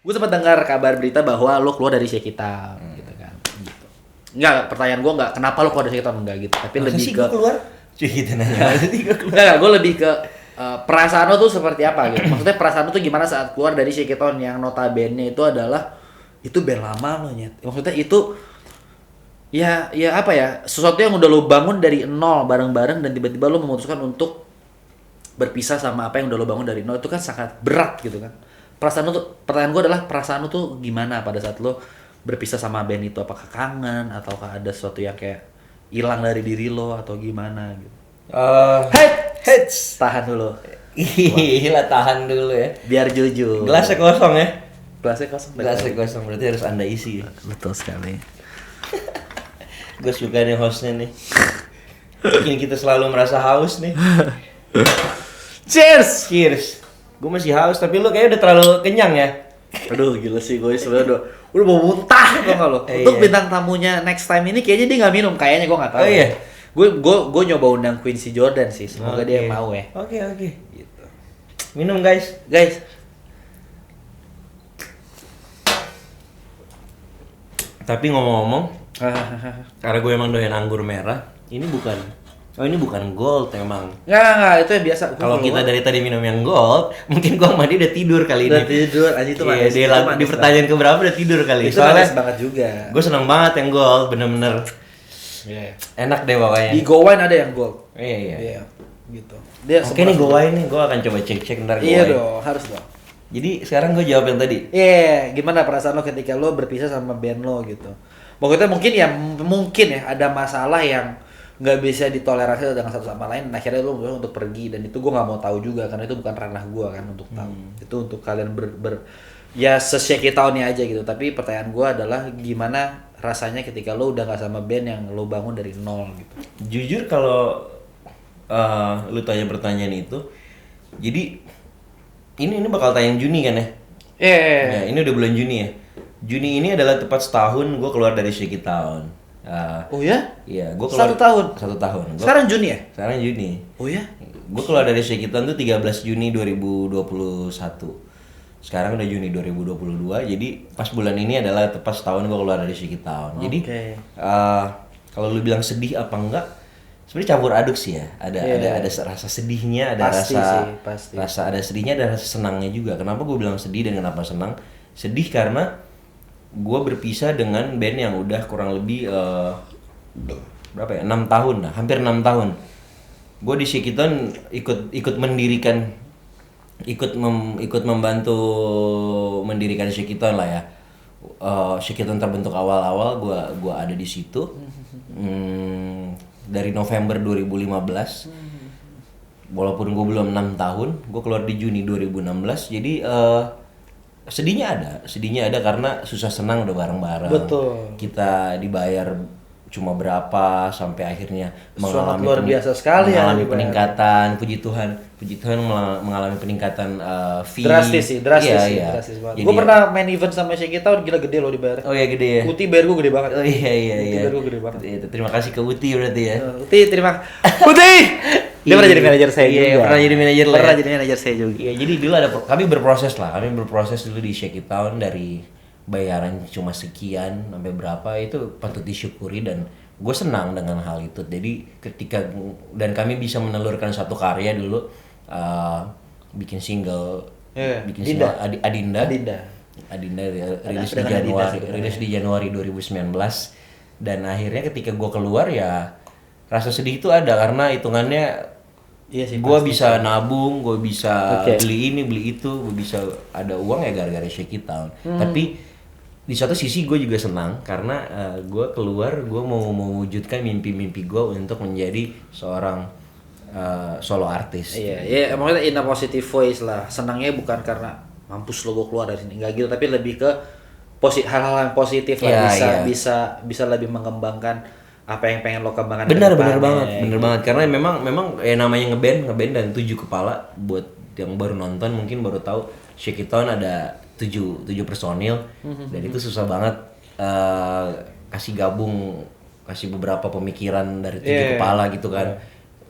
Gue sempat dengar kabar berita bahwa lo keluar dari Shekita gitu kan. Gitu. Enggak, pertanyaan gue enggak kenapa lo keluar dari Shekita enggak gitu, tapi Masa lebih sih ke gue keluar? Cuy gitu nanya. Masa sih gue keluar? enggak, gue lebih ke perasaan lo tuh seperti apa gitu. Maksudnya perasaan lo tuh gimana saat keluar dari Shekita yang notabene itu adalah itu band lama lo nyet. Maksudnya itu ya apa ya? Sesuatu yang udah lo bangun dari nol bareng-bareng dan tiba-tiba lo memutuskan untuk berpisah sama apa yang udah lo bangun dari nol itu kan sangat berat gitu kan. Perasaan lu tuh, pertanyaan gue adalah perasaan lu tuh gimana pada saat lo berpisah sama band itu? Apakah kangen ataukah ada sesuatu yang kayak hilang dari diri lo atau gimana gitu? Heads. Tahan dulu, Gila, tahan dulu ya. biar jujur. Gelasnya kosong ya. Gelasnya kosong. Gelasnya kosong berarti harus Anda isi. Betul sekali. Gue suka nih hostnya nih. Bikin kita selalu merasa haus nih. Cheers. Cheers. Gue masih haus tapi lu kayaknya udah terlalu kenyang ya. Aduh gila sih gue sebenarnya udah mau muntah tau gak lo? Untuk Iya. bintang tamunya next time ini kayaknya dia nggak minum, kayaknya gue nggak tahu. Oh iya. Gue nyoba undang Quincy Jordan sih, semoga dia Oke. mau ya. Oke. Gitu. Minum guys. Guys, Tapi ngomong-ngomong, karena gue emang doyan anggur merah, ini bukan gold emang. nggak, itu yang biasa. Gua Kalau keluar, kita dari tadi minum yang gold, mungkin gua sama dia udah tidur kali udah ini. tidur, aja itu Iya, manis. dia Itu di manis pertanyaan keberapa udah tidur kali. banget. Itu manis banget juga. gue seneng banget yang gold, bener-bener Iya. enak deh pokoknya. Di Go Wine ada yang gold. Iya. Iya, gitu. Dia Oke nih gue nih, gue akan coba cek-cek ntar gue. Iya dong, harus dong. Jadi sekarang gue jawab yang tadi. Iya, gimana perasaan lo ketika lo berpisah sama band lo gitu? Maksudnya mungkin ya ada masalah yang nggak bisa ditoleransi dengan satu sama lain, dan akhirnya lo memutuskan untuk pergi, dan itu gue nggak mau tahu juga karena itu bukan ranah gue kan untuk tahu. Itu untuk kalian ya se-shake tahunnya aja gitu. Tapi pertanyaan gue adalah gimana rasanya ketika lo udah nggak sama band yang lo bangun dari nol gitu? Jujur kalau lu tanya pertanyaan itu, jadi ini bakal tayang Juni kan ya? Ya, ini udah bulan Juni ya. Juni ini adalah tepat setahun gue keluar dari Shaky Town. Oh ya? Iya, gue keluar 1 tahun. 1 tahun. Sekarang Juni ya? Sekarang Juni. Oh ya? Gue keluar dari Shaky Town tuh 13 Juni 2021. Sekarang udah Juni 2022. Jadi pas bulan ini adalah tepat setahun gue keluar dari Shaky Town. Jadi Oke. kalau lu bilang sedih apa enggak? Sebenarnya campur aduk sih ya. Ada rasa sedihnya, ada Pasti rasa sih, pasti. rasa ada sedihnya, ada rasa senangnya juga. Kenapa gue bilang sedih dan kenapa senang? Sedih karena gue berpisah dengan band yang udah kurang lebih berapa ya, 6 tahun lah, hampir 6 tahun. Gue di Shakedown ikut mendirikan, ikut membantu mendirikan Shakedown lah ya. Shakedown terbentuk awal-awal gue ada di situ. Dari November 2015. Walaupun gue belum 6 tahun, gue keluar di Juni 2016. Jadi sedihnya ada karena susah senang udah bareng-bareng. Betul. Kita dibayar cuma berapa sampai akhirnya Sangat luar biasa sekali ya mengalami dibayar. peningkatan. Puji Tuhan mengalami peningkatan fee. Drastis Iya. drastis banget. Jadi- Gue pernah main event sama Shaky Town, gila gede loh dibayar. Oh iya gede ya. Uti bayar gue gede banget. Oh iya. Uti bayar gue gede banget. Iya, terima kasih ke Uti berarti ya. Uti terima. Uti. Dia pernah jadi manajer saya Iya, juga. pernah jadi manajer lah. Pernah Ya. jadi manajer saya juga. Iya, jadi dulu kami berproses dulu di Shaky Town dari bayaran cuma sekian sampai berapa itu patut disyukuri dan gue senang dengan hal itu. Jadi dan kami bisa menelurkan satu karya dulu, bikin single, Iya, bikin single Adinda rilis di dengan Adinda Januari, sih, rilis di Januari 2019 dan akhirnya ketika gue keluar ya rasa sedih itu ada karena hitungannya Iya sih. gue bisa nabung, gue bisa Oke. beli ini beli itu, gue bisa ada uang ya gara-gara Shaky Town. Tapi di satu sisi gue juga senang karena gue keluar, gue mau mewujudkan mimpi-mimpi gue untuk menjadi seorang solo artis. Iya, maksudnya in a positive voice lah. Senangnya bukan karena mampus lo gue keluar dari sini, enggak gitu, tapi lebih ke hal-hal yang positif lah, Iya, bisa lebih mengembangkan apa yang pengen lo kembangkan. Benar ke depannya. banget karena memang ya namanya ngeband dan 7 kepala. Buat yang baru nonton mungkin baru tahu Shaky Town ada 7 personil dan itu susah banget kasih beberapa pemikiran dari 7 kepala gitu kan.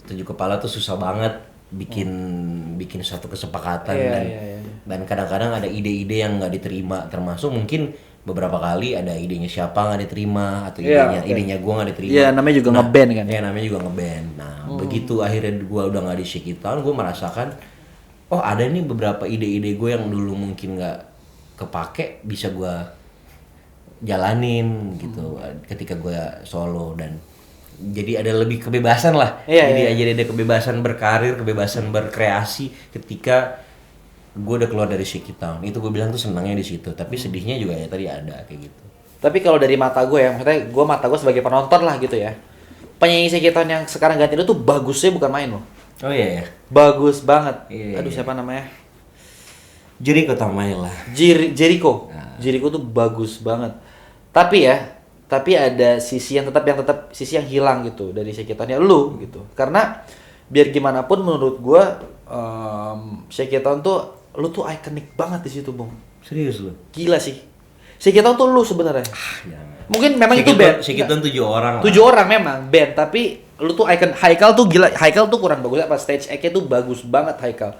7 kepala tuh susah banget bikin suatu kesepakatan Iya, dan iya, iya. dan kadang-kadang ada ide-ide yang nggak diterima, termasuk mungkin beberapa kali ada idenya siapa nggak diterima atau Iya, idenya oke. gua nggak diterima. Iya, namanya juga nge-band kan. Ya namanya juga ngeband. Nah begitu akhirnya gua udah nggak di Shake It Town, gua merasakan oh ada nih beberapa ide-ide gue yang dulu mungkin nggak kepake bisa gua jalanin gitu ketika gua solo, dan jadi ada lebih kebebasan lah. Iya, Jadi iya. jadi ada kebebasan berkarir, kebebasan berkreasi ketika gue udah keluar dari Shake It Town. Itu gue bilang tuh senangnya di situ, tapi sedihnya juga ya tadi ada kayak gitu. Tapi kalau dari mata gue ya, maksudnya gue mata gue sebagai penonton lah gitu ya. Penyanyi Shake It Town yang sekarang ganti itu tuh bagusnya bukan main loh. Oh iya ya. Bagus banget. Iya, Aduh iya. siapa namanya? Jericho Tamaela. Jericho. Jericho tuh bagus banget. Tapi ada sisi yang tetap sisi yang hilang gitu dari Shake It Town ya lu gitu. Karena biar gimana pun menurut gua Shake It Town tuh lu tuh ikonik banget di situ, Bung. Serius lu? Gila sih. Shake It Town tuh lu sebenarnya. Jangan. Mungkin memang itu band. Shake It Town 7 orang lah. 7 orang memang band, tapi lu tuh icon. Haikal tuh gila. Haikal tuh kurang bagus apa stage act-nya tuh bagus banget Haikal.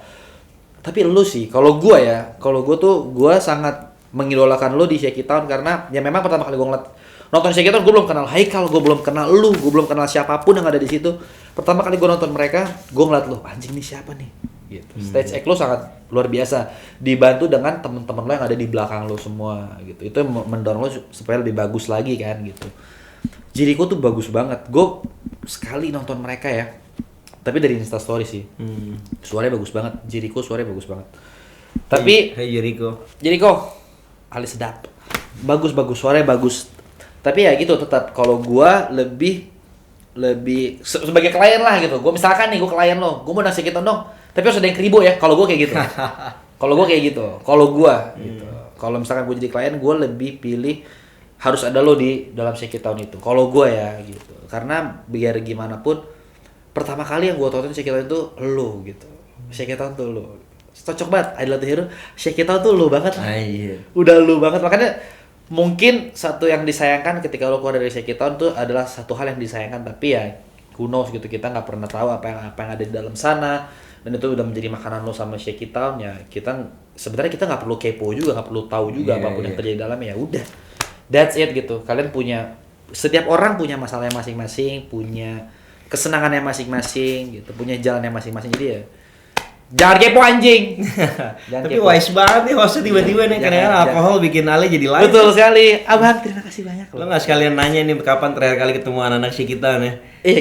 Tapi lu sih, kalau gua sangat mengidolakan lu di Shake It Town karena ya memang pertama kali gua nonton Shake It Town, gua belum kenal Haikal, gua belum kenal lu, gua belum kenal siapapun yang ada di situ. Pertama kali gua nonton mereka, gua ngeliat lu, anjing nih siapa nih? Gitu. Stage act lu sangat luar biasa, dibantu dengan temen-temen lo yang ada di belakang lo semua gitu. Itu yang mendorong lo supaya lebih bagus lagi kan gitu. Jericho tuh bagus banget. Gue sekali nonton mereka ya, tapi dari Instastory sih. Suaranya bagus banget. Jericho suaranya bagus banget. Tapi Hey Jericho. Jericho alis sedap. Bagus suaranya bagus. Tapi ya gitu tetap kalau gua lebih sebagai klien lah gitu. Gua misalkan nih gua klien lo, gua mau nasi kita dong. Tapi harus ada yang keribo ya. Kalau gua kayak gitu. Kalau gua kayak gitu. Kalau gua gitu. Kalau misalkan gua jadi klien, gua lebih pilih harus ada lo di dalam Shake It Town itu. Kalau gua ya gitu. Karena biar gimana pun pertama kali yang gua tonton Shake It Town itu lo gitu. Shake It Town tuh lo. Cocok banget. Idol to Hero. Shake It Town tuh lo banget. Iya. Udah lo banget. Makanya mungkin satu yang disayangkan ketika lo keluar dari Shake It Town tuh adalah satu hal yang disayangkan, tapi ya who knows gitu, kita nggak pernah tahu apa yang ada di dalam sana, dan itu udah menjadi makanan lo sama Shake It Town. Ya kita sebenarnya kita nggak perlu kepo juga, nggak perlu tahu juga apapun yang terjadi di dalamnya. Ya udah, that's it gitu. Kalian punya, setiap orang punya masalahnya masing-masing, punya kesenangannya masing-masing gitu, punya jalannya masing-masing. Jadi ya jangan kepo anjing. Jangan Tapi kepo. wise banget nih hostnya tiba-tiba nih, Jangan, karena alkohol bikin Ale jadi lain. Betul sekali. Abang, terima kasih banyak Lo nggak sekalian nanya nih kapan terakhir kali ketemu anak-anak si kita nih?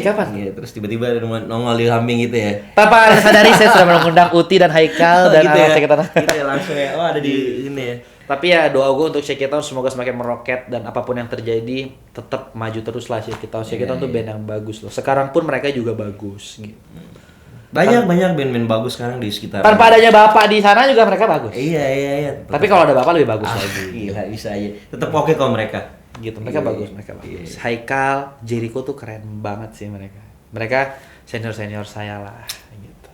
Kapan? Iya, terus tiba-tiba ada nongol di samping gitu ya. Tanpa Anda sadari saya sudah mengundang Uti dan Haikal dan gitu ya. anak Shake It Town. Gitu ya langsung ya. Oh, ada di sini ya. Tapi ya doa gue untuk Shake It Town semoga semakin meroket, dan apapun yang terjadi tetap maju terus lah Shake It Town. Shake It Town tuh band yang bagus loh. Sekarang pun mereka juga bagus gitu. Banyak band-band bagus sekarang di sekitar. Tanpa adanya bapak di sana juga mereka bagus. Iya. Tapi kalau ada bapak lebih bagus lagi. Gila bisa aja. Tetap oke kok mereka. Gitu. Mereka bagus. Haikal, Jericho tuh keren banget sih mereka. Mereka senior saya lah gitu.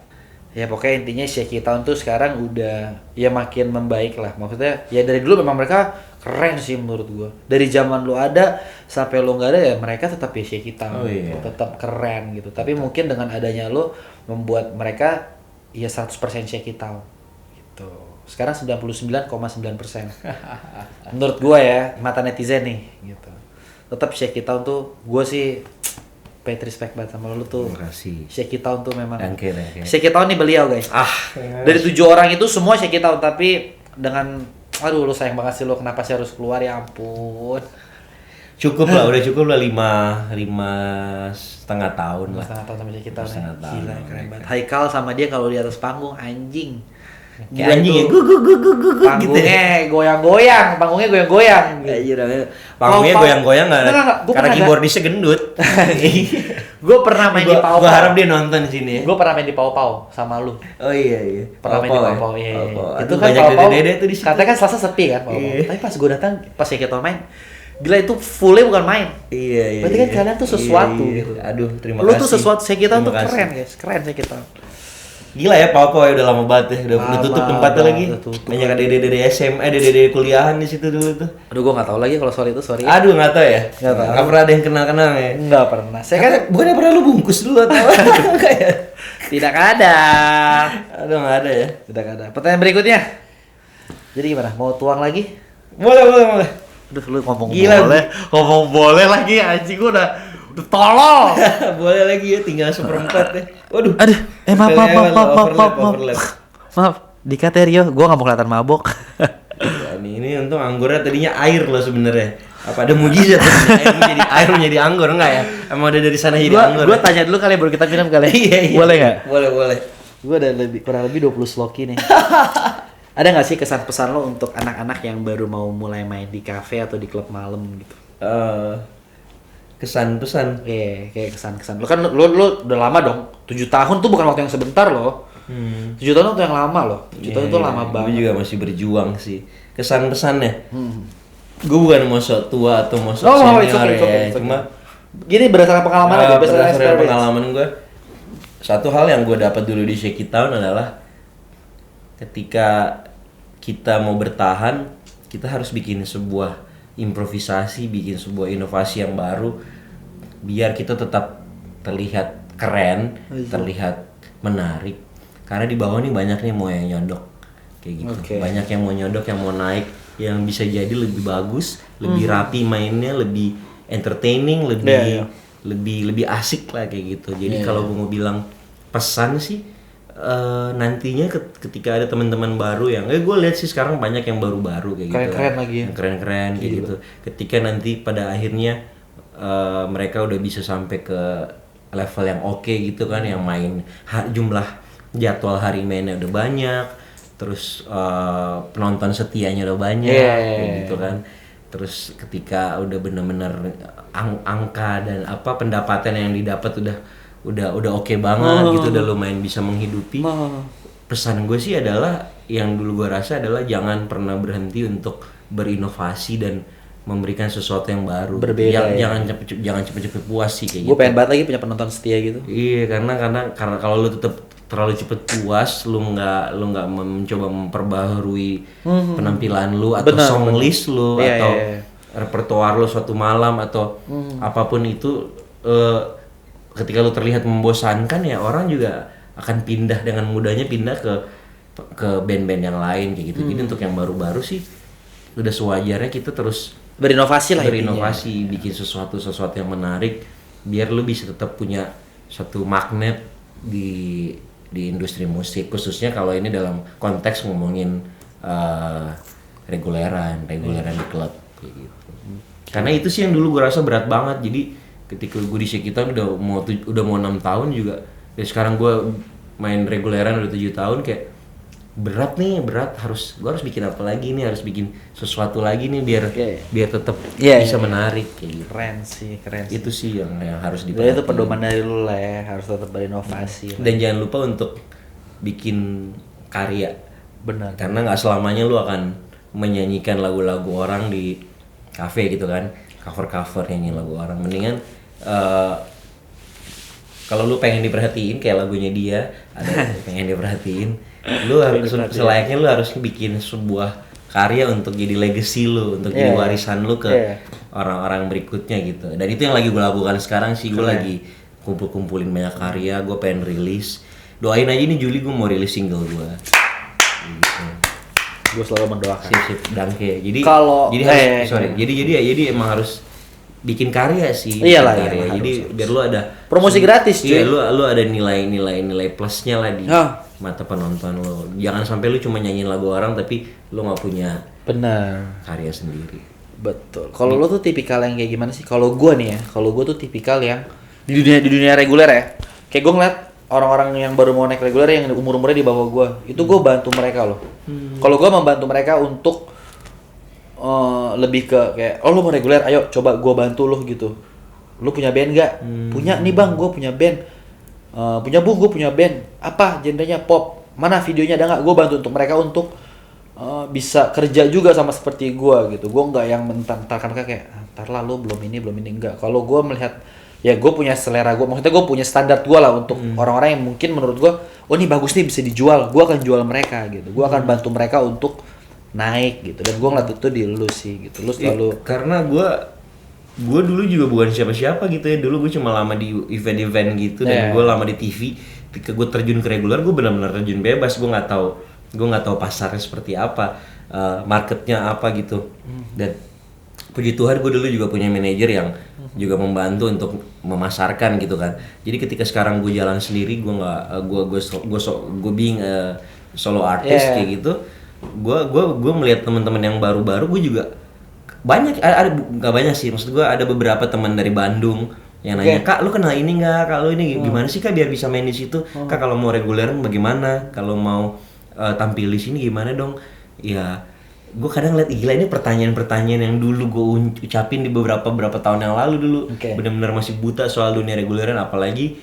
Ya pokoknya intinya Shake It Town tuh sekarang udah ya makin membaik lah. Maksudnya ya dari dulu memang mereka keren sih menurut gua. Dari zaman lu ada sampai lu nggak ada ya mereka tetap ya Shake It Town. Oh, iya. Tetap keren gitu. Tapi mungkin dengan adanya lu membuat mereka ya 100% Shake It Town gitu. Sekarang 99,9%. Menurut gua ya, mata netizen nih gitu. Tetap Shake It Town tuh gua sih paid respect banget sama lu tuh. Terima kasih. Shake It Town tuh memang. Oke. Shake It Town nih beliau guys. Dari 7 orang itu semua Shake It Town, tapi dengan aduh lu sayang banget sih lu, kenapa sih harus keluar, ya ampun. Cukup lah, udah cukup lah 5,5 tahun lah. Setengah tahun sama Shake It Town ya. Setengah tahun Gila sama keren mereka. banget. Haikal sama dia kalau di atas panggung anjing. Kayak anjing ya, gu gitu ya. Panggungnya goyang-goyang, panggungnya goyang-goyang. Anjir, panggungnya Pau-pau. goyang-goyang Enggak, gua karena pernah keyboardisnya gendut. Gue pernah main di Pau. Gua harap dia nonton di sini ya. Gue pernah main di Pau sama lu. Oh iya. Pernah main di Pau-pau ya? Pau, iya. Pau-pau. Itu Aduh, kan banyak Pau-pau. dede-dede tuh di situ. Katanya kan Selasa sepi kan Pau-pau. Iya. Tapi pas gue datang, pas Shake It Town main, gila itu fullnya bukan main. Iya. Berarti kan kalian tuh sesuatu Iya. gitu. Aduh, terima Lu kasih. tuh sesuatu, Shake It Town tuh Terima kasih. keren guys, keren Shake It Town. Gila ya Pau-pau ya, udah lama banget ya. Udah tutup Lama tempatnya banget, lagi. udah tutup Banyak lagi. dede-dede SMA, dede-dede kuliahan di situ dulu tuh. Aduh gue nggak tahu lagi kalau soal itu, sorry. Aduh, nggak tahu ya. Nggak tahu. Nggak pernah ada yang kenal-kenal ya. Nggak pernah. Saya kan Bukannya pernah lu bungkus dulu atau kayak Tidak ada. Aduh, nggak ada ya. Tidak ada. Pertanyaan berikutnya. Jadi gimana? Mau tuang lagi? Boleh. Aduh, lu ngomong Gila, boleh. Ngomong boleh lagi anjing gua udah tolol. Boleh lagi ya, tinggal 1/4 deh. Waduh. Aduh, maaf. Overlap. Maaf, dikat ya Rio, gua nggak mau kelihatan mabok. Ya, ini untung anggurnya tadinya air loh sebenarnya. Apa ada mujizat air menjadi anggur enggak ya? Emang ada dari sana jadi anggur. Gua tanya dulu kali baru kita minum kali. Iya. Boleh nggak? Boleh. Gua ada kurang lebih 20 sloki nih. Ada nggak sih kesan pesan lo untuk anak-anak yang baru mau mulai main di kafe atau di klub malam gitu? Kesan pesan. Iya, kayak kesan-kesan. Lo kan lo udah lama dong. 7 tahun tuh bukan waktu yang sebentar loh. 7 tahun tuh yang lama loh. 7 tahun itu lama banget. Gue juga masih berjuang sih. Kesan pesannya. Gue bukan mau sok tua atau mau sok senior ya. Cuma gini berdasarkan pengalaman aja, berdasarkan pengalaman gue. Satu hal yang gue dapat dulu di Shake It Town adalah ketika kita mau bertahan, kita harus bikin sebuah improvisasi, bikin sebuah inovasi yang baru biar kita tetap terlihat keren, terlihat menarik. Karena di bawah nih banyak nih mau yang nyodok kayak gitu. Banyak yang mau nyodok, yang mau naik, yang bisa jadi lebih bagus, lebih rapi mainnya, lebih entertaining, lebih asik lah kayak gitu. Jadi kalau gue mau bilang pesan sih, nantinya ketika ada teman-teman baru yang gue lihat sih sekarang banyak yang baru-baru kayak gitu, keren lagi ya. Keren kayak gitu. Ketika nanti pada akhirnya mereka udah bisa sampai ke level yang oke gitu kan, yang main jumlah jadwal hari mainnya udah banyak, terus penonton setianya udah banyak kayak gitu kan. Terus ketika udah bener-bener angka dan pendapatan yang didapat udah oke banget gitu, udah lumayan bisa menghidupi. Pesan gue sih adalah yang dulu gue rasa adalah jangan pernah berhenti untuk berinovasi dan memberikan sesuatu yang baru. Berbeda Jangan cepet-cepet puas sih kayak gitu. Gue pengen banget lagi punya penonton setia gitu. Iya, karena kalau lu tetap terlalu cepet puas, lu nggak mencoba memperbaharui penampilan lu atau song list lu atau repertoar lu suatu malam atau apapun itu, ketika lu terlihat membosankan ya orang juga akan dengan mudahnya pindah ke band-band yang lain kayak gitu. Jadi untuk yang baru-baru sih udah sewajarnya kita terus berinovasi, bikin sesuatu yang menarik biar lu bisa tetap punya satu magnet di industri musik, khususnya kalau ini dalam konteks ngomongin reguleran di klub kayak gitu. Karena itu sih yang dulu gue rasa berat banget. Jadi ketika gue di Shake It Town udah mau 6 tahun juga, ya sekarang gue main reguleran udah 7 tahun, kayak berat, gue harus bikin apa lagi nih, harus bikin sesuatu lagi nih biar tetap bisa menarik kayak gitu. Keren sih. Itu sih yang harus diperhatikan. Itu pedoman dari lu lah ya, harus tetap berinovasi. Dan jangan lupa untuk bikin karya. Benar. Karena nggak selamanya lu akan menyanyikan lagu-lagu orang di kafe gitu kan, cover nyanyi lagu orang. Mendingan kalau lu pengen diperhatiin kayak lagunya dia, ada pengen diperhatiin, lu harus selayaknya lu harus bikin sebuah karya untuk jadi legacy lu, untuk jadi warisan lu ke orang-orang berikutnya gitu. Dan itu yang lagi gue lakukan sekarang sih. Gue lagi kumpulin banyak karya, gue pengen rilis. Doain aja nih Juli gue mau rilis single gue gitu. Gue selalu mendoakan. Sip dangke. Jadi emang harus bikin karya sih. Iyalah, karya. Jadi biar lu ada promosi gratis cuy. Iya, lu ada nilai plusnya lah di mata penonton lu. Jangan sampai lu cuma nyanyiin lagu orang tapi lu nggak punya karya sendiri. Betul. Kalau lu tuh tipikal yang kayak gimana sih? Kalau gue nih ya, gue tuh tipikal yang di dunia reguler ya. Kayak gue ngeliat orang-orang yang baru mau naik reguler yang umur-umurnya di bawah gue, itu gue bantu mereka loh. Kalau gue membantu mereka untuk lebih ke kayak, lu mau reguler, ayo coba gue bantu lu gitu. Lu punya band gak? Punya nih bang, gue punya band. Punya bu, gue punya band. Apa genrenya? Pop. Mana videonya ada nggak? Gue bantu untuk mereka untuk bisa kerja juga sama seperti gue gitu. Gue nggak yang mentar-mentarkan kayak, ntar lah lu belum ini enggak. Kalau gue melihat ya gue punya selera gue, maksudnya gue punya standar gue lah untuk orang-orang yang mungkin menurut gue, oh ini bagus nih bisa dijual, gue akan jual mereka gitu, gue akan bantu mereka untuk naik gitu. Dan gue ngeliat itu di lu sih gitu, lu selalu karena gue dulu juga bukan siapa-siapa gitu ya, dulu gue cuma lama di event-event gitu dan gue lama di TV ketika gue terjun ke reguler, gue benar-benar terjun bebas. Gue nggak tahu pasarnya seperti apa, marketnya apa gitu. Dan puji Tuhan gue dulu juga punya manajer yang juga membantu untuk memasarkan gitu kan. Jadi ketika sekarang gue jalan sendiri, gue nggak gue being solo artist kayak gitu, gue melihat teman-teman yang baru-baru, gue juga banyak, ada nggak banyak sih, maksud gue ada beberapa teman dari Bandung yang nanya, Kak lu kenal ini nggak, Kak lu ini gimana sih Kak biar bisa main di situ, Kak kalau mau reguleran bagaimana, kalau mau tampil di sini gimana dong. Ya gue kadang lihat gila, ini pertanyaan-pertanyaan yang dulu gue ucapin di beberapa tahun yang lalu dulu. Benar-benar masih buta soal dunia reguleran. Apalagi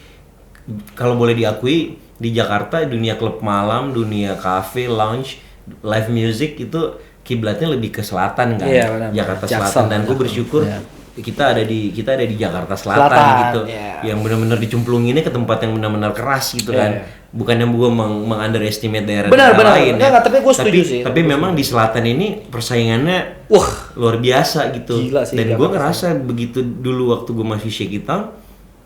kalau boleh diakui di Jakarta, dunia klub malam, dunia cafe, lounge, live music itu kiblatnya lebih ke selatan kan, Jakarta Selatan. Dan gue bersyukur kita ada di Jakarta Selatan gitu, yang benar-benar dicemplunginnya ke tempat yang benar-benar keras gitu kan. Bukan yang gue underestimate daerah lain ya. Tapi gue setuju sih. Tapi memang di selatan ini persaingannya luar biasa gitu. Gila sih, dan gue ngerasa begitu dulu waktu gue masih Shake It Town,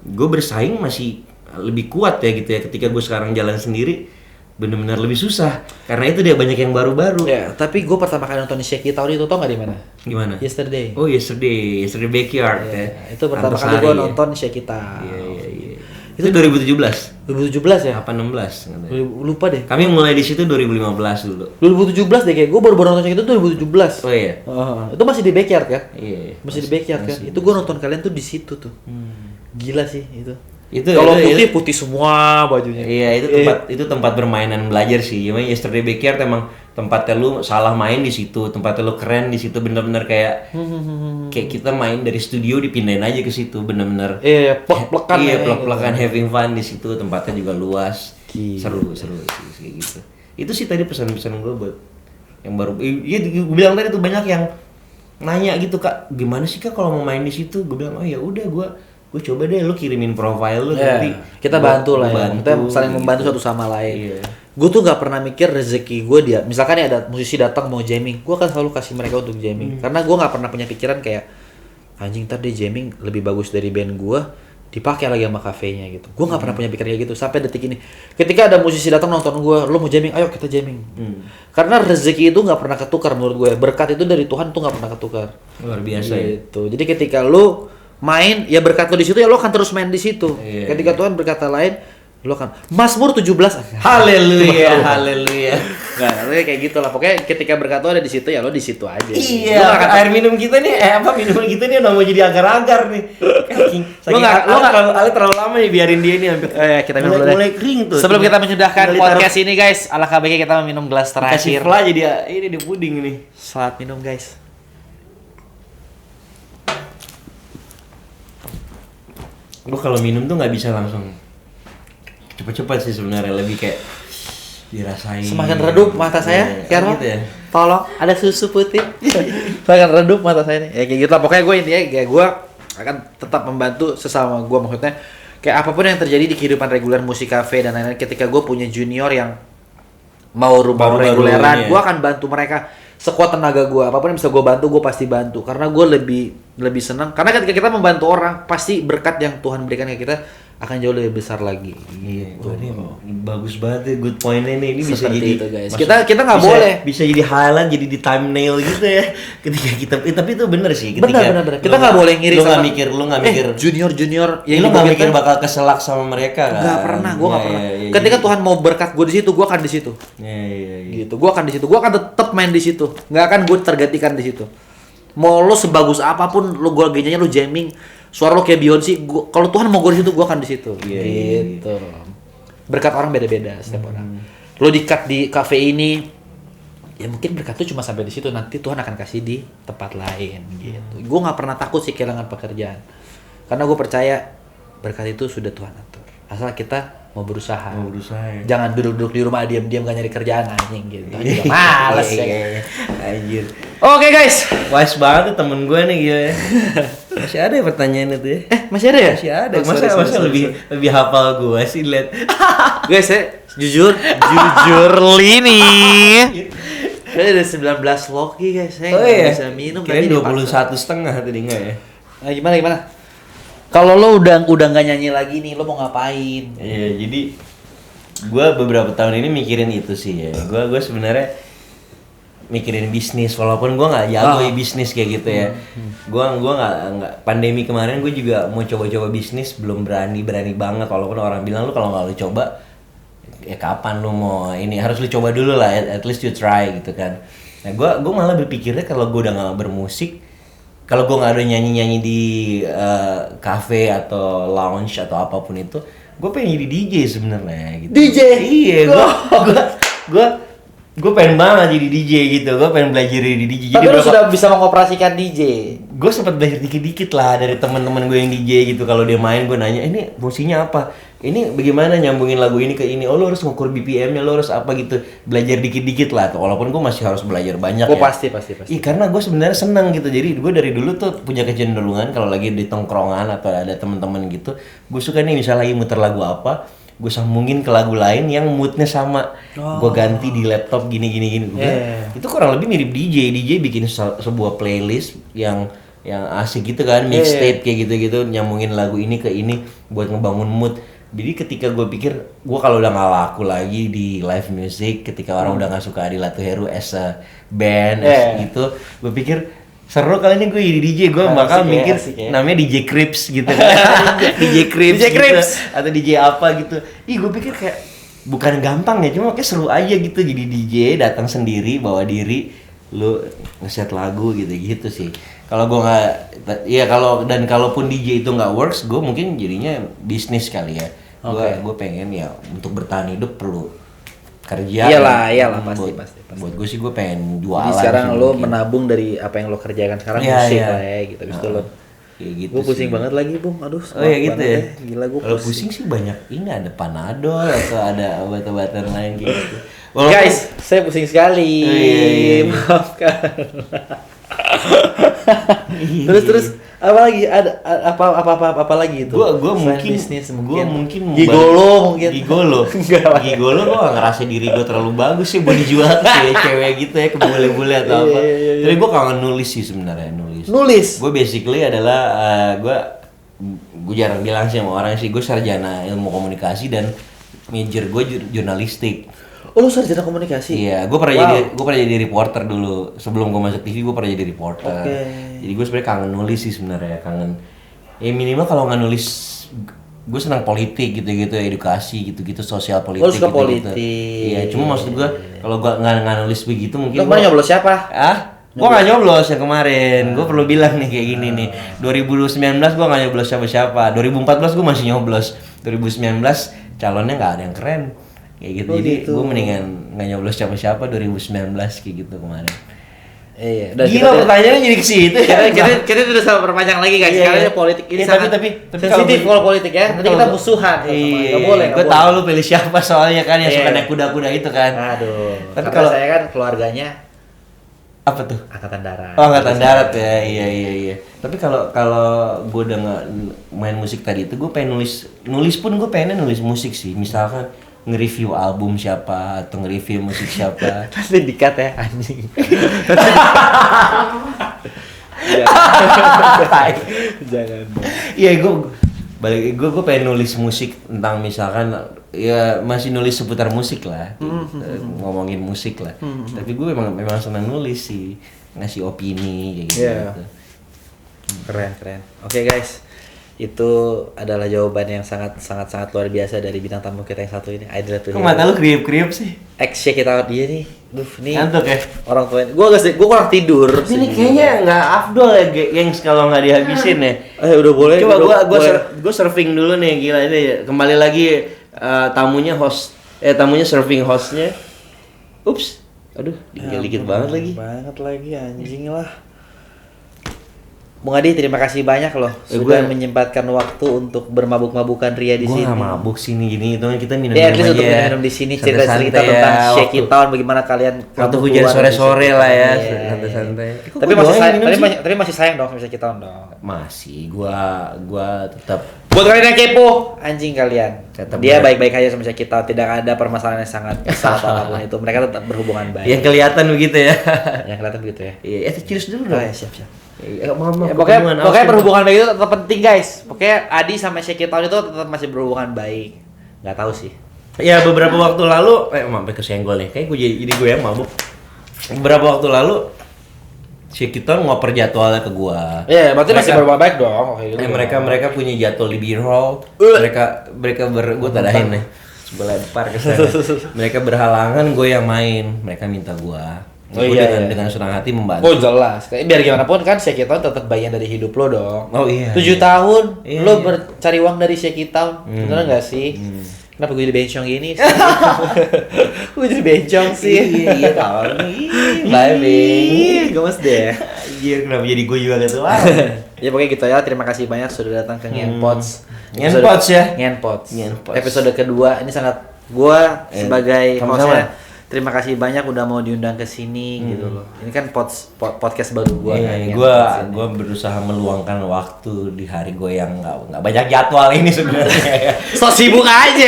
gue bersaing masih lebih kuat ya gitu ya. Ketika gue sekarang jalan sendiri, benar-benar lebih susah karena itu dia banyak yang baru-baru. Tapi gue pertama kali nonton Shake It Town itu tau nggak di mana? Gimana? Yesterday. Oh Yesterday Backyard ya. Itu pertama kali gue nonton Shake It Town. Itu 2017. 2017 ya? Apa 16? Lupa deh. Kami mulai di situ 2015 dulu. 2017 deh kayak gue baru nonton Shake It Town 2017. Oh iya. Itu masih di Backyard kan? Iya. Masih di Backyard kan? Itu gue nonton kalian tuh di situ tuh. Gila sih itu. Kalau putih semua bajunya. Iya, itu tempat bermainan belajar sih. Gimana Yesterday Backyard emang tempatnya lu salah main di situ, tempatnya lu keren di situ, bener-bener kayak kita main dari studio dipindahin aja ke situ, bener-bener. Plek-plekan. Iya, plek-plekan, having fun di situ, tempatnya juga luas. Seru sih kayak gitu. Itu sih tadi pesan-pesan gue buat yang baru. Iya, gue bilang tadi tuh banyak yang nanya gitu, Kak, gimana sih Kak kalau mau main di situ? Gue bilang, oh ya udah gue coba deh, lu kirimin profile lu nanti kita bantu lah ya, kita saling membantu satu sama lain. Gue tuh nggak pernah mikir rezeki gue dia, misalkan ada musisi datang mau jamming, gue akan selalu kasih mereka untuk jamming, karena gue nggak pernah punya pikiran kayak anjing ntar dia jamming lebih bagus dari band gue, dipakai lagi sama kafenya gitu. Gue nggak pernah punya pikiran kayak gitu sampai detik ini. Ketika ada musisi datang nonton gue, lu mau jamming, ayo kita jamming. Karena rezeki itu nggak pernah ketukar menurut gue, berkat itu dari Tuhan tuh nggak pernah ketukar. Luar biasa gitu. Jadi ketika lu main, ya berkat lo di situ ya lo akan terus main di situ. Ketika Tuhan berkata lain, lo akan Mazmur 17. Haleluya, haleluya. Nah, kayak gitu lah. Pokoknya ketika berkat lo ada di situ ya lo di situ aja. Iya. Air minum kita nih, minuman kita nih udah mau jadi agar-agar nih. Lo nggak terlalu lama nih biarin dia nih hampir. Kita minum dulu. Mulai kering tuh. Sebelum kita menyudahkan podcast ini guys, alangkah baiknya kita minum gelas terakhir. Kasih fla jadi ini di puding nih. Selamat minum guys. Gue kalau minum tuh nggak bisa langsung cepet-cepet sih sebenarnya, lebih kayak dirasain. Semakin redup mata saya, gitu ya. Tolong ada susu putih. Semakin redup mata saya nih. Ya kayak gitu lah. Pokoknya gue intinya kayak gue akan tetap membantu sesama gue, maksudnya kayak apapun yang terjadi di kehidupan reguler musik cafe dan lain-lain. Ketika gue punya junior yang mau rubah reguleran, gue akan bantu mereka sekuat tenaga gue. Apapun yang bisa gue bantu, gue pasti bantu. Karena gue lebih senang. Karena ketika kita membantu orang, pasti berkat yang Tuhan berikan ke kita akan jauh lebih besar lagi. Iya, ini bagus banget ya, good point ini. Ini bisa jadi itu, guys. Kita nggak boleh. Bisa jadi highlight, jadi di thumbnail gitu ya. Ketika kita, tapi itu bener sih. Bener. Kita nggak boleh ngiri sama. Lu nggak mikir. Junior. Ya lu nggak mikir bakal keselak sama mereka kan? Nggak pernah, gue nggak pernah. Ketika Tuhan mau berkat gue di situ, gue akan di situ. Iya. Gitu, gue akan di situ. Gue akan tetap main di situ. Nggak akan gue tergantikan di situ. Mau lo sebagus apapun, lo gue gengnya lo jamming, suara lo kayak Beyonce, kalau Tuhan mau gue di situ, gue akan di situ. Gitu. Berkat orang beda-beda setiap orang. Lo di-cut di cafe ini, ya mungkin berkat tuh cuma sampai di situ, nanti Tuhan akan kasih di tempat lain. Gitu. Gue nggak pernah takut sih kehilangan pekerjaan, karena gue percaya berkat itu sudah Tuhan atur. Asal kita mau berusaha. Ya. Jangan duduk-duduk di rumah diam-diam gak nyari kerjaan anjing gitu. Juga males ya. Anjir. Oke guys, wise banget temen gue nih gila ya. Masih ada ya pertanyaan itu ya? Masih ada ya? Masih ada. Masa lebih hafal gue sih lihat. Guys, jujur Lini. Saya ada 19 loki guys, saya nggak bisa minum. Kirain 21,5 tadi enggak ya? Nah, gimana? Kalau lo udah nggak nyanyi lagi nih, lo mau ngapain? Iya, jadi gue beberapa tahun ini mikirin itu sih ya. Gue sebenarnya mikirin bisnis, walaupun gue nggak jago ya bisnis kayak gitu ya. Gue nggak pandemi kemarin gue juga mau coba-coba bisnis, belum berani banget. Walaupun orang bilang lu kalau nggak lu coba, ya kapan lu mau ini, harus lu coba dulu lah, at least you try gitu kan. Nah gue malah berpikirnya kalau gue udah nggak bermusik, kalau gue nggak ada nyanyi di cafe atau lounge atau apapun itu, gue pengen jadi DJ sebenarnya gitu. DJ? Iya, gue pengen banget jadi DJ gitu. Gue pengen belajar jadi DJ. Tapi lu sudah bisa mengoperasikan DJ? Gue sempat belajar dikit-dikit lah dari teman-teman gue yang DJ gitu. Kalau dia main gue nanya, ini fungsinya apa? Ini bagaimana nyambungin lagu ini ke ini? Oh lu harus ngukur BPM-nya, lu harus apa gitu. Belajar dikit-dikit lah. Walaupun gue masih harus belajar banyak ya. Pasti. Iya, karena gue sebenarnya senang gitu. Jadi gue dari dulu tuh punya kecenderungan kalau lagi di tongkrongan atau ada teman-teman gitu, gue suka nih misalnya lagi muter lagu apa, gue sambungin ke lagu lain yang moodnya sama. Gue ganti di laptop gini. Itu kurang lebih mirip DJ. DJ bikin sebuah playlist yang asik gitu kan, mixtape kayak gitu nyambungin lagu ini ke ini buat ngebangun mood. Jadi ketika gue pikir gue kalau udah nggak laku lagi di live music, ketika orang udah nggak suka Adi Latuheru as a band gitu, gue pikir seru kali ini gue jadi DJ. Gue bakal mikir namanya DJ Crips gitu kan. DJ Crips gitu, atau DJ apa gitu. Gue pikir kayak bukan gampang ya, cuma kayak seru aja gitu jadi DJ, datang sendiri bawa diri, lu nge-set lagu gitu sih. Kalau gue nggak, ya kalaupun DJ itu nggak works, gue mungkin jadinya bisnis kali ya. Gue pengen ya untuk bertahan hidup perlu kerja. Iyalah pasti. Buat gue sih gue pengen jualan. Jadi sekarang sih lo mungkin. menabung dari apa yang lo kerjakan sekarang, musik lah ya gitu. Habis itu lo kayak gitu. Gue pusing sih. banget lagi, Bung. Aduh, Gitu ya. Gila gue Kalau pusing sih banyak. Ini ada Panadol atau ada obat-obatan lain gitu. Guys, saya pusing sekali. Iya. Maafkan. Terus apa lagi? Ada apa lagi itu? Gua mungkin bisnis Gigolo. Enggak. Gigolo gua ngerasa diri gua terlalu bagus sih buat dijual ke cewek gitu ya, ke bule-bule atau apa. Tapi gua kangen nulis sih sebenarnya, nulis. Gua basically adalah gua jarang bilang sih sama orang sih, gua sarjana ilmu komunikasi dan major gua jurnalistik. Oh, lu sarjana komunikasi? Iya, gue pernah jadi reporter dulu. Sebelum gue masuk TV, gue pernah jadi reporter. Jadi gue sebenarnya kangen nulis sih sebenarnya, kangen. Ya minimal kalau nggak nulis, gue senang politik gitu-gitu, edukasi gitu-gitu, sosial politik. Oh, suka gitu-gitu. politik. Iya, cuma maksud gue kalau gue nggak nulis begitu mungkin. Lu kemarin nyoblos siapa? Gue nggak nyoblos yang kemarin. Gue perlu bilang nih kayak gini nih. 2019 gue nggak nyoblos siapa-siapa. 2014 gue masih nyoblos. 2019 calonnya nggak ada yang keren. Kayak gitu, jadi gue mendingan nggak nyoblos siapa-siapa 2019 kayak gitu kemarin. Iya. Gila pertanyaannya jadi ke situ ya. Kita tidak sama perpanjang lagi guys. Karena politik ini sangat sensitif kalau politik ya. Nanti kita musuhan. Nggak boleh. Gue tahu lu pilih siapa soalnya kan yang suka naik kuda-kuda itu kan. Aduh. Tapi kalau saya kan keluarganya apa tuh? Angkatan Darat. Oh, Angkatan Darat ya. Iya. Tapi kalau gue udah nggak main musik tadi itu, gue pengen nulis pun gue pengen nulis musik sih. Misalkan nge-review album siapa atau nge-review musik siapa. Pasti dikat ya anjing. Jangan. Iya, gue pengen nulis musik tentang misalkan ya masih nulis seputar musik lah, ngomongin musik lah. Tapi gue memang senang nulis sih, ngasih opini kayak gitu. Keren. Oke guys. Itu adalah jawaban yang sangat luar biasa dari bintang tamu kita yang satu ini. Adi Latuheru. Kok mata lu kriuk-kriuk sih? Kita dia nih. Nih. Ngantuk ya? Orang tua. Gua kurang tidur. Ini kayaknya nggak afdol ya, gengs, kalau nggak dihabisin ya. Udah boleh. Coba gua surfing dulu nih, gila ini. Kembali lagi tamunya surfing hostnya. Ups. Aduh, dikit banget lagi. Anjing lah. Bung Adi, terima kasih banyak loh sudah menyempatkan waktu untuk bermabuk-mabukan ria di sini. Gua nggak mabuk sini gini, itu kan kita minum aja. Untuk minum di sini, cerita tentang Shaky Town, bagaimana kalian waktu hujan sore-sore lah ya, santai-santai. Tapi masih sayang dong sama Shaky Town dong. Masih, gua tetap. Buat kalian yang kepo, anjing kalian. Dia baik-baik aja sama Shaky Town, tidak ada permasalahan yang sangat besar atau apapun itu. Mereka tetap berhubungan baik. Yang kelihatan begitu ya. Iya, cheers dulu dong. Siap. Pokoknya berhubungan baik itu tetap penting guys. Pokoknya Adi sama Shaky Town itu tetap masih berhubungan baik. Nggak tahu sih. Ya beberapa waktu lalu, sampai kesenggol nih, kayak jadi gue yang mabuk. Beberapa waktu lalu, si kita ngoper jadwalnya ke gua. Iya, berarti masih berbuat baik dong. Kayak gitu. Mereka punya jadwal di beer hall. Mereka gue tadahin nih sebelah depan ke sana. Mereka berhalangan, gue yang main. Mereka minta gua. Gue dengan senang hati membantu. Oh jelas, biar gimana pun kan Shaky Town tetap bagian dari hidup lo dong. Oh iya. 7 tahun, lo cari uang dari Shaky Town, bener nggak sih? Kenapa gue jadi bencong gini? Gue jadi bencong sih. Iya kawan. Bye bing. Gemes deh. Iya kenapa jadi gue juga gitu. Ya pokoknya gitu ya. Terima kasih banyak sudah datang ke Ngenpots. Ngenpots ya. Ngenpots. Episode kedua ini sangat gue sebagai hostnya. Terima kasih banyak udah mau diundang ke sini gitu loh. Ini kan podcast baru gue. Iya, gue berusaha meluangkan waktu di hari gue yang nggak banyak jadwal ini sebenarnya. So sibuk aja.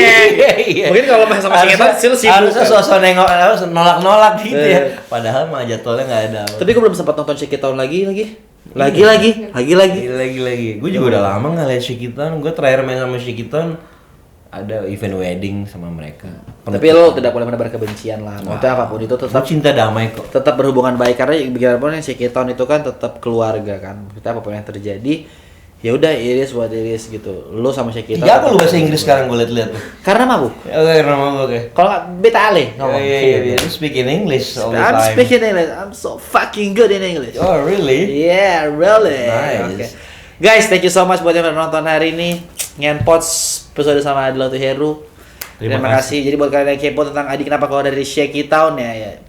Mungkin kalau masih sama Shaky Town sibuk. Harusnya sosok nengok, harus nolak gitu ya. Padahal mah jadwalnya nggak ada. Tapi gue belum sempat nonton Shaky Town lagi. Lagi. Gue juga udah lama nggak lihat Shaky Town. Gue terakhir main sama Shaky Town ada event wedding sama mereka. Tapi lo tidak boleh menebar kebencian lah. Maksudnya apapun itu tetap cinta damai kok. Tetap berhubungan baik karena bagaimanapun yang Shaky Town itu kan tetap keluarga kan. Kita apapun yang terjadi, ya udah it is what it is gitu. Lo sama Shaky Town. Iya, aku lu bahasa Inggris sekarang gue lihat-lihat. Karena mabuk. Oke, karena mabuk ya. Kalau nggak beta ale ngomong. Iya, speak in English all the time. I'm speaking English. I'm so fucking good in English. Oh, really? Yeah, really. Nice. Okay. Guys, thank you so much buat yang udah nonton hari ini. Ngenpots episode sama Adila tuh Heru. Terima kasih. Jadi buat kalian yang kepo tentang Adi kenapa keluar dari Shaky Town ya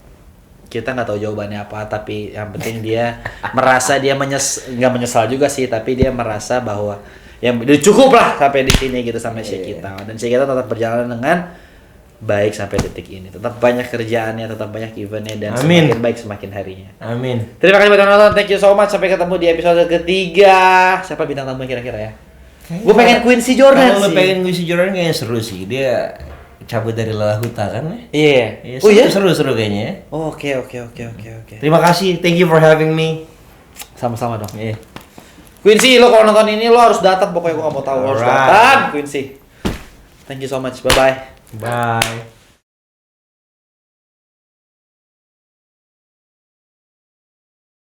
kita nggak tahu jawabannya apa, tapi yang penting dia merasa dia nggak menyesal juga sih, tapi dia merasa bahwa ya udah cukup lah sampai di sini gitu sampai Shaky Town. Dan Shaky Town tetap berjalan dengan baik sampai detik ini. Tetap banyak kerjaannya, tetap banyak eventnya dan semakin baik semakin harinya. Amin. Terima kasih buat yang nonton. Thank you so much. Sampai ketemu di episode ketiga. Siapa bintang tamu kira-kira ya? Gue pengen Quincy Jordan sih. Kalau pengen Quincy Jordan kayaknya seru sih. Dia cabut dari lelah huta kan ya? Iya. Oh iya? Seru kayaknya. Oke. Terima kasih. Thank you for having me. Sama-sama dong. Iya. Quincy, lo kalau nonton ini lo harus datang. Pokoknya gue gak mau tahu. Lo harus datang, Quincy. Thank you so much. Bye-bye. Bye.